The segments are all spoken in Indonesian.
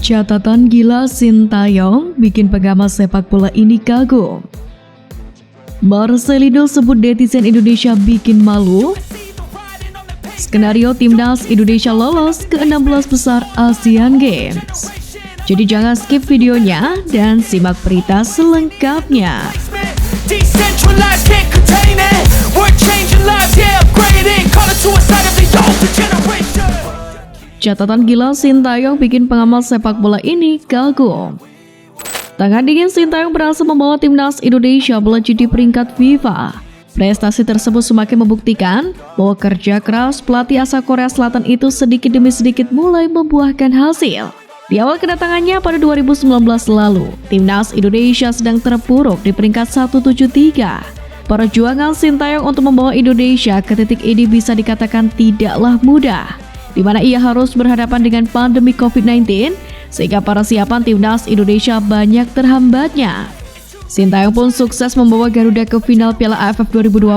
Catatan gila Sintayong bikin pengamat sepak bola ini kagum. Marcelino sebut netizen Indonesia bikin malu. Skenario timnas Indonesia lolos ke 16 besar Asian Games. Jadi jangan skip videonya dan simak berita selengkapnya. Catatan gila Sintayong bikin pengamat sepak bola ini kagum. Tangan dingin Sintayong berhasil membawa timnas Indonesia melaju di peringkat FIFA. Prestasi tersebut semakin membuktikan bahwa kerja keras pelatih asal Korea Selatan itu sedikit demi sedikit mulai membuahkan hasil. Di awal kedatangannya pada 2019 lalu, timnas Indonesia sedang terpuruk di peringkat 173. Perjuangan Sintayong untuk membawa Indonesia ke titik ini bisa dikatakan tidaklah mudah, di mana ia harus berhadapan dengan pandemi COVID-19, sehingga persiapan timnas Indonesia banyak terhambatnya. Sintayong pun sukses membawa Garuda ke final Piala AFF 2020,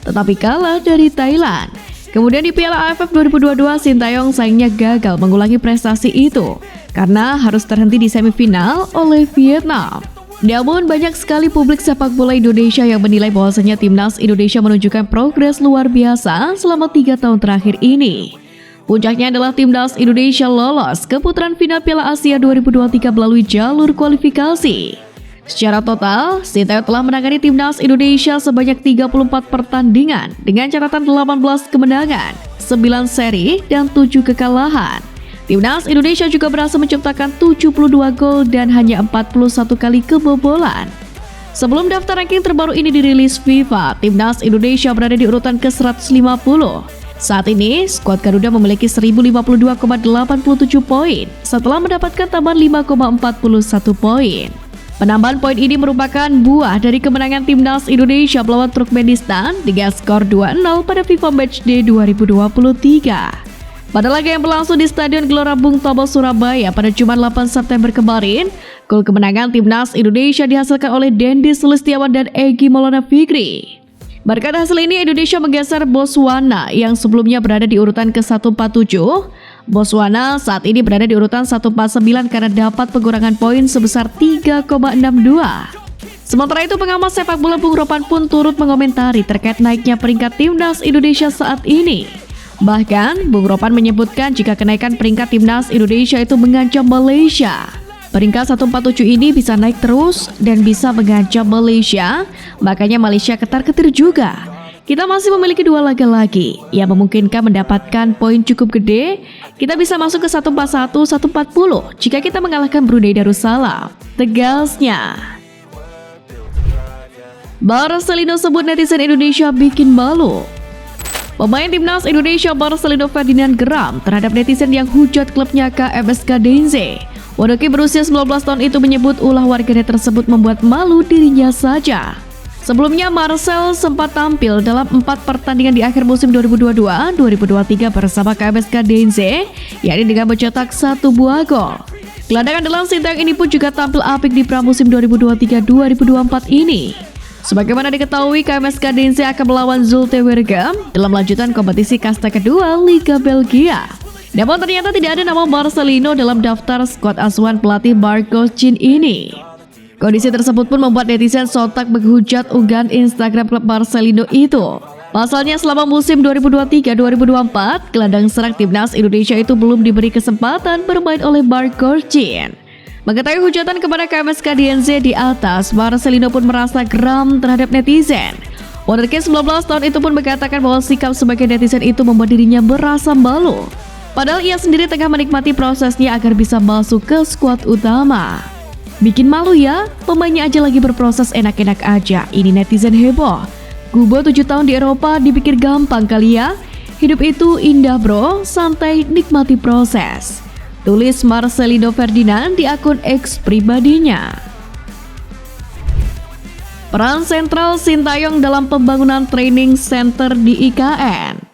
tetapi kalah dari Thailand. Kemudian di Piala AFF 2022, Sintayong sayangnya gagal mengulangi prestasi itu, karena harus terhenti di semifinal oleh Vietnam. Namun banyak sekali publik sepak bola Indonesia yang menilai bahwasanya timnas Indonesia menunjukkan progres luar biasa selama 3 tahun terakhir ini. Puncaknya adalah timnas Indonesia lolos ke putaran final Piala Asia 2023 melalui jalur kualifikasi. Secara total, Sintayong telah menangani timnas Indonesia sebanyak 34 pertandingan dengan catatan 18 kemenangan, 9 seri, dan 7 kekalahan. Timnas Indonesia juga berhasil menciptakan 72 gol dan hanya 41 kali kebobolan. Sebelum daftar ranking terbaru ini dirilis FIFA, timnas Indonesia berada di urutan ke-150. Saat ini, skuad Garuda memiliki 1052,87 poin setelah mendapatkan tambahan 5,41 poin. Penambahan poin ini merupakan buah dari kemenangan timnas Indonesia melawan Turkmenistan dengan skor 2-0 pada FIFA Matchday 2023. Pada laga yang berlangsung di Stadion Gelora Bung Tomo, Surabaya pada Jumat 8 September kemarin, gol kemenangan timnas Indonesia dihasilkan oleh Dendi Sulistiawan dan Egy Maulana Fikri. Berkat hasil ini, Indonesia menggeser Botswana yang sebelumnya berada di urutan ke-147. Botswana saat ini berada di urutan 149 karena dapat pengurangan poin sebesar 3,62. Sementara itu, pengamat sepak bola Bung Ropan pun turut mengomentari terkait naiknya peringkat timnas Indonesia saat ini. Bahkan, Bung Ropan menyebutkan jika kenaikan peringkat timnas Indonesia itu mengancam Malaysia. Peringkat 147 ini bisa naik terus dan bisa mengancam Malaysia, makanya Malaysia ketar-ketir juga. Kita masih memiliki 2 laga lagi yang memungkinkan mendapatkan poin cukup gede. Kita bisa masuk ke 141, 140 jika kita mengalahkan Brunei Darussalam, tegasnya. Marcelino sebut netizen Indonesia bikin malu. Pemain timnas Indonesia Marcelino Ferdinand geram terhadap netizen yang hujat klubnya KMSK Denze. Wadoki berusia 19 tahun itu menyebut ulah warganet tersebut membuat malu dirinya saja. Sebelumnya Marcel sempat tampil dalam 4 pertandingan di akhir musim 2022-2023 bersama KMSK Denze, yakni dengan mencetak 1 buah gol. Gelandangan dalam Sintayong ini pun juga tampil apik di pramusim 2023-2024 ini. Sebagaimana diketahui, KMSK Denze akan melawan Zulte Waregem dalam lanjutan kompetisi kasta kedua Liga Belgia. Namun ternyata tidak ada nama Marcelino dalam daftar skuad asuhan pelatih Marco Chin ini. Kondisi tersebut pun membuat netizen sontak menghujat unggahan Instagram klub Marcelino itu. Pasalnya selama musim 2023-2024, gelandang serang timnas Indonesia itu belum diberi kesempatan bermain oleh Marco Chin. Mengetahui hujatan kepada KMSK Denze di atas, Marcelino pun merasa geram terhadap netizen. Wonderkid 19 tahun itu pun mengatakan bahwa sikap sebagai netizen itu membuat dirinya merasa malu. Padahal ia sendiri tengah menikmati prosesnya agar bisa masuk ke skuad utama. Bikin malu ya, pemainnya aja lagi berproses enak-enak aja, ini netizen heboh. Gubo 7 tahun di Eropa dipikir gampang kali ya. Hidup itu indah bro, santai nikmati proses. Tulis Marcelino Ferdinand di akun X pribadinya. Peran sentral Sintayong dalam pembangunan training center di IKN.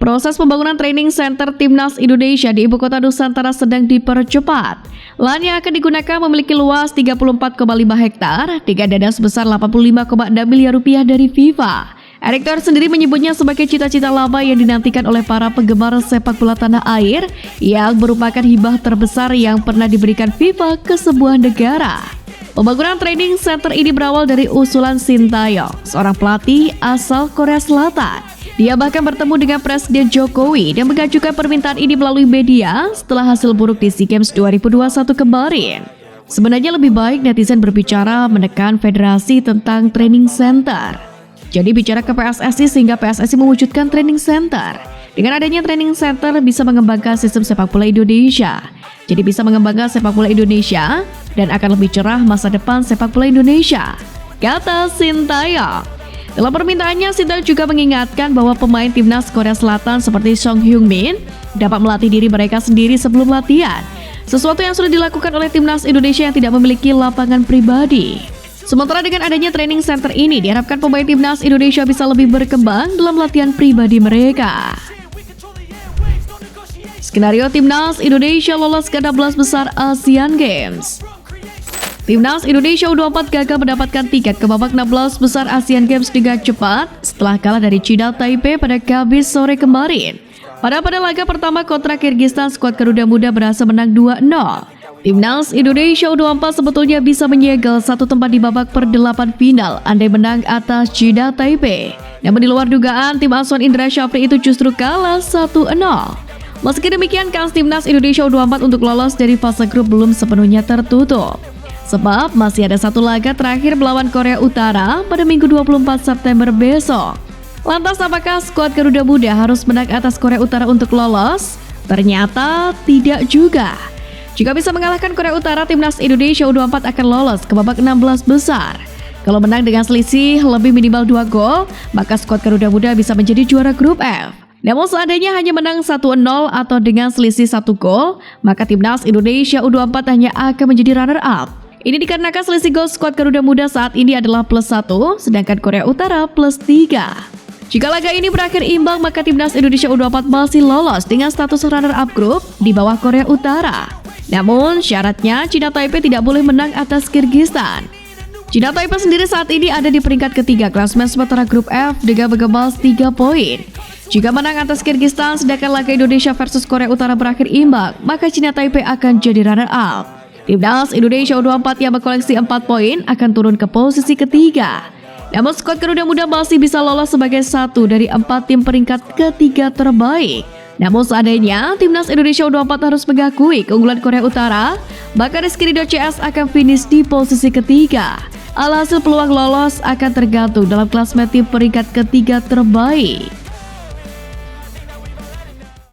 Proses pembangunan training center timnas Indonesia di Ibu Kota Nusantara sedang dipercepat. Lahan yang akan digunakan memiliki luas 34,5 hektar dengan dana sebesar 85,6 miliar rupiah dari FIFA Erick Thohir sendiri menyebutnya sebagai cita-cita lama yang dinantikan oleh para penggemar sepak bola tanah air yang merupakan hibah terbesar yang pernah diberikan FIFA ke sebuah negara. Pembangunan training center ini berawal dari usulan Shin Tae-yong, seorang pelatih asal Korea Selatan. Dia bahkan bertemu dengan Presiden Jokowi dan mengajukan permintaan ini melalui media setelah hasil buruk di SEA Games 2021 kemarin. Sebenarnya lebih baik netizen berbicara menekan federasi tentang training center. Jadi bicara ke PSSI sehingga PSSI mewujudkan training center. Dengan adanya training center bisa mengembangkan sistem sepak bola Indonesia. Jadi bisa mengembangkan sepak bola Indonesia dan akan lebih cerah masa depan sepak bola Indonesia, kata Shin Tae-yong. Dalam permintaannya, Shin Tae-yong juga mengingatkan bahwa pemain timnas Korea Selatan seperti Song Heung-min dapat melatih diri mereka sendiri sebelum latihan. Sesuatu yang sudah dilakukan oleh timnas Indonesia yang tidak memiliki lapangan pribadi. Sementara dengan adanya training center ini, diharapkan pemain timnas Indonesia bisa lebih berkembang dalam latihan pribadi mereka. Skenario timnas Indonesia lolos ke 16 besar Asian Games. Timnas Indonesia U24 gagal mendapatkan tiket ke babak 16 besar Asian Games dengan cepat setelah kalah dari China Taipei pada Kamis sore kemarin. Pada laga pertama kontra Kyrgyzstan, skuad Garuda Muda berhasil menang 2-0. Timnas Indonesia U24 sebetulnya bisa menyegel satu tempat di babak per-8 final andai menang atas China Taipei. Namun di luar dugaan, tim asuhan Indra Syafri itu justru kalah 1-0. Meski demikian, kans Timnas Indonesia U24 untuk lolos dari fase grup belum sepenuhnya tertutup. Sebab masih ada satu laga terakhir melawan Korea Utara pada Minggu 24 September besok. Lantas apakah skuad Garuda Muda harus menang atas Korea Utara untuk lolos? Ternyata tidak juga. Jika bisa mengalahkan Korea Utara, Timnas Indonesia U24 akan lolos ke babak 16 besar. Kalau menang dengan selisih lebih minimal 2 gol, maka skuad Garuda Muda bisa menjadi juara grup F. Namun seandainya hanya menang 1-0 atau dengan selisih 1 gol, maka Timnas Indonesia U24 hanya akan menjadi runner-up. Ini dikarenakan selisih gol skuad Garuda Muda saat ini adalah +1, sedangkan Korea Utara +3. Jika laga ini berakhir imbang, maka Timnas Indonesia U24 masih lolos dengan status runner-up grup di bawah Korea Utara. Namun syaratnya China Taipei tidak boleh menang atas Kyrgyzstan. China Taipei sendiri saat ini ada di peringkat ketiga klasemen sementara grup F dengan menggembal 3 poin. Jika menang atas Kyrgyzstan sedangkan laga Indonesia versus Korea Utara berakhir imbang, maka China Taipei akan jadi runner-up. Timnas Indonesia U24 yang berkoleksi 4 poin akan turun ke posisi ketiga. Namun skuad Garuda Muda masih bisa lolos sebagai satu dari 4 tim peringkat ketiga terbaik. Namun seandainya Timnas Indonesia U24 harus mengakui keunggulan Korea Utara, maka Rizky Ridho CS akan finish di posisi ketiga. Alhasil peluang lolos akan tergantung dalam klasemen tim peringkat ketiga terbaik.